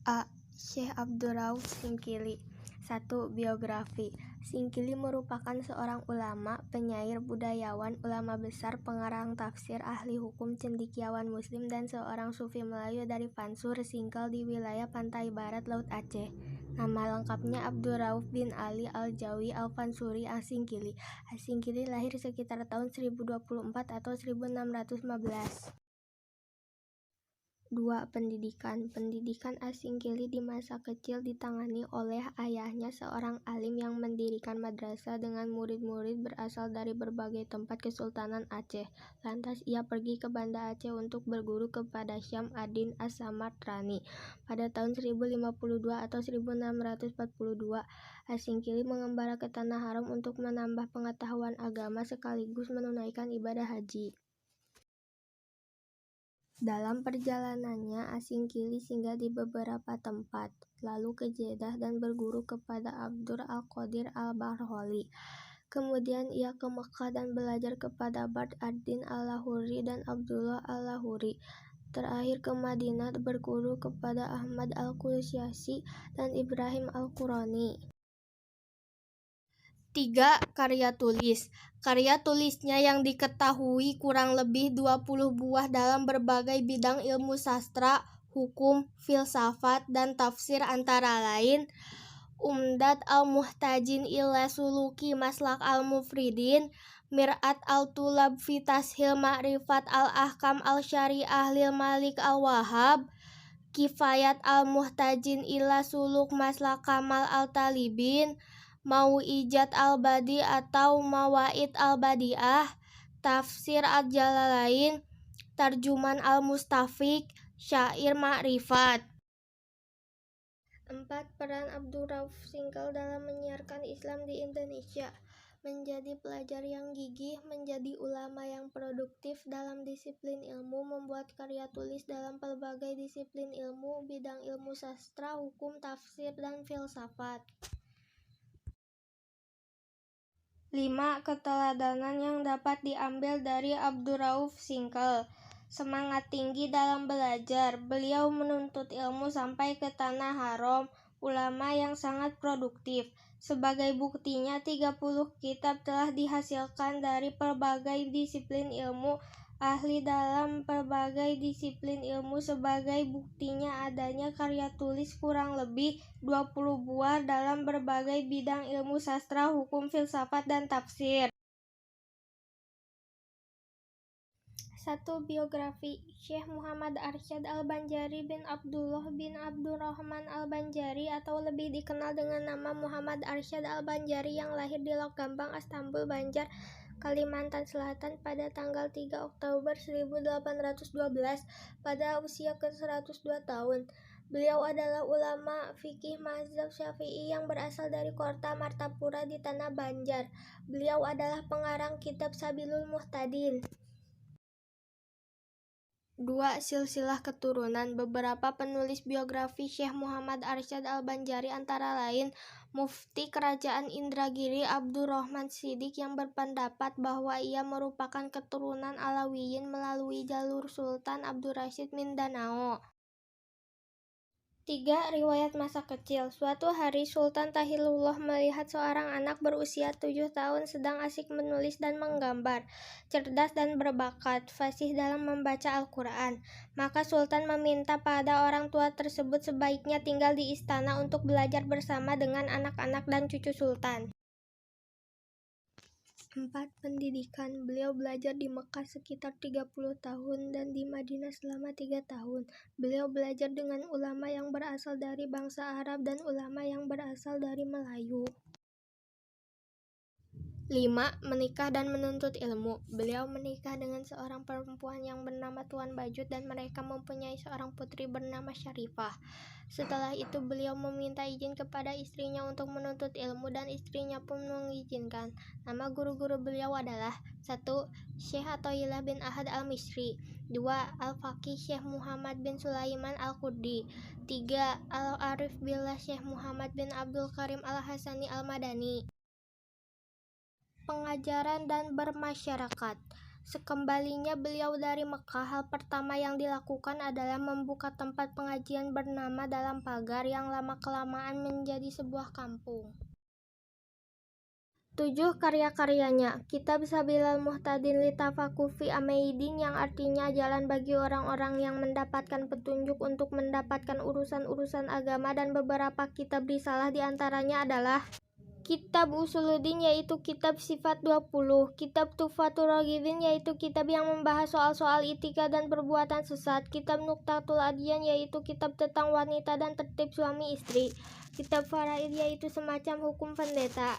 A. Syekh Abdurrauf Singkili. 1. Biografi. Singkili merupakan seorang ulama, penyair, budayawan, ulama besar, pengarang tafsir, ahli hukum, cendekiawan muslim, dan seorang sufi Melayu dari Pansur, Singkil di wilayah pantai barat Laut Aceh. Nama lengkapnya Abdurrauf bin Ali Al-Jawi Al-Fansuri As-Singkili. As-Singkili lahir sekitar tahun 1024 atau 1615. 2. Pendidikan. Pendidikan As-Singkili di masa kecil ditangani oleh ayahnya, seorang alim yang mendirikan madrasah dengan murid-murid berasal dari berbagai tempat Kesultanan Aceh. Lantas ia pergi ke Banda Aceh untuk berguru kepada Syam ad-Din As-Samarqandi. Pada tahun 1052 atau 1642, As-Singkili mengembara ke Tanah Haram untuk menambah pengetahuan agama sekaligus menunaikan ibadah haji. Dalam perjalanannya, As-Singkili singgah di beberapa tempat, lalu ke Jeddah dan berguru kepada Abdur Al-Qadir Al-Barholi. Kemudian ia ke Mekah dan belajar kepada Badr ad-Din Al-Lahuri dan Abdullah Al-Lahuri. Terakhir ke Madinah berguru kepada Ahmad Al-Qusyasi dan Ibrahim Al-Qurani. 3. Karya tulis. Karya tulisnya yang diketahui kurang lebih 20 buah dalam berbagai bidang ilmu sastra, hukum, filsafat, dan tafsir antara lain Umdat al-Muhtajin ila Suluki Maslak al-Mufridin, Mir'at al-Tulab fi Tashil Ma'rifat al-Ahkam al-Syari'ah lil Malik al-Wahhab, Kifayat al-Muhtajin ila Suluk Maslak Kamal al-Talibin, Mau'ijat al-Badi atau Mawaid al-Badi'ah, Tafsir al-Jalalain, Tarjuman al-Mustafiq, Syair Ma'rifat. 4. Peran Abdurrauf Singkil dalam menyiarkan Islam di Indonesia. Menjadi pelajar yang gigih, menjadi ulama yang produktif dalam disiplin ilmu, membuat karya tulis dalam pelbagai disiplin ilmu, bidang ilmu sastra, hukum, tafsir, dan filsafat. 5. Keteladanan yang dapat diambil dari Abdurrauf Singkil. Semangat tinggi dalam belajar. Beliau menuntut ilmu sampai ke Tanah Haram, ulama yang sangat produktif. Sebagai buktinya 30 kitab telah dihasilkan dari berbagai disiplin ilmu, ahli dalam berbagai disiplin ilmu. Sebagai buktinya adanya karya tulis kurang lebih 20 buah dalam berbagai bidang ilmu sastra, hukum, filsafat, dan tafsir. 1. Biografi. Syekh Muhammad Arsyad Al-Banjari bin Abdullah bin Abdurrahman Al-Banjari atau lebih dikenal dengan nama Muhammad Arsyad Al-Banjari yang lahir di Lokambang, Astambul, Banjar, Kalimantan Selatan pada tanggal 3 Oktober 1812 pada usia ke-102 tahun. Beliau adalah ulama fikih mazhab Syafi'i yang berasal dari kota Martapura di tanah Banjar. Beliau adalah pengarang kitab Sabilul Muhtadin. 2. Silsilah keturunan. Beberapa penulis biografi Syekh Muhammad Arsyad Al-Banjari antara lain Mufti Kerajaan Indragiri Abdurrahman Siddiq yang berpendapat bahwa ia merupakan keturunan Alawiyin melalui jalur Sultan Abdurrasyid Mindanao. 3. Riwayat masa kecil. Suatu hari Sultan Tahilullah melihat seorang anak berusia 7 tahun sedang asik menulis dan menggambar, cerdas dan berbakat, fasih dalam membaca Al-Quran. Maka Sultan meminta pada orang tua tersebut sebaiknya tinggal di istana untuk belajar bersama dengan anak-anak dan cucu Sultan. 4. Pendidikan. Beliau belajar di Mekah sekitar 30 tahun dan di Madinah selama 3 tahun. Beliau belajar dengan ulama yang berasal dari bangsa Arab dan ulama yang berasal dari Melayu. 5. Menikah dan menuntut ilmu. Beliau menikah dengan seorang perempuan yang bernama Tuan Bajut dan mereka mempunyai seorang putri bernama Syarifah. Setelah itu beliau meminta izin kepada istrinya untuk menuntut ilmu dan istrinya pun mengizinkan. Nama guru-guru beliau adalah 1. Syekh Athaillah bin Ahad Al-Misri, 2. Al-Faqih Syekh Muhammad bin Sulaiman Al-Quddi, 3. Al-Arif Billah Syekh Muhammad bin Abdul Karim Al-Hasani Al-Madani. Pengajaran dan bermasyarakat. Sekembalinya beliau dari Mekah, hal pertama yang dilakukan adalah membuka tempat pengajian bernama Dalam Pagar yang lama-kelamaan menjadi sebuah kampung. 7. Karya-karyanya. Kitab Sabilal Muhtadin li Tafaqufi Amaidin, yang artinya jalan bagi orang-orang yang mendapatkan petunjuk untuk mendapatkan urusan-urusan agama, dan beberapa kitab risalah diantaranya adalah Kitab Usuluddin, yaitu kitab sifat 20, Kitab Tuhfatur Raghibin, yaitu kitab yang membahas soal-soal etika dan perbuatan sesat, Kitab Nuqtatul Adyan, yaitu kitab tentang wanita dan tertib suami istri, Kitab Faraid, yaitu semacam hukum pendeta.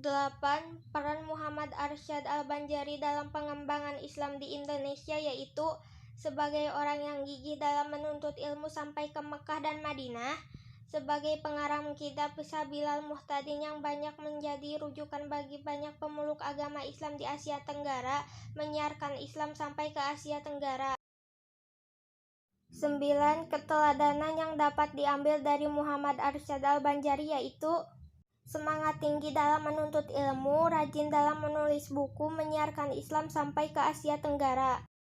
8. Peran Muhammad Arsyad Al-Banjari dalam pengembangan Islam di Indonesia, yaitu sebagai orang yang gigih dalam menuntut ilmu sampai ke Mekah dan Madinah, sebagai pengarang kitab Sabilal Muhtadin yang banyak menjadi rujukan bagi banyak pemeluk agama Islam di Asia Tenggara, menyiarkan Islam sampai ke Asia Tenggara. 9. Keteladanan yang dapat diambil dari Muhammad Arsyad Al-Banjari, yaitu semangat tinggi dalam menuntut ilmu, rajin dalam menulis buku, menyiarkan Islam sampai ke Asia Tenggara.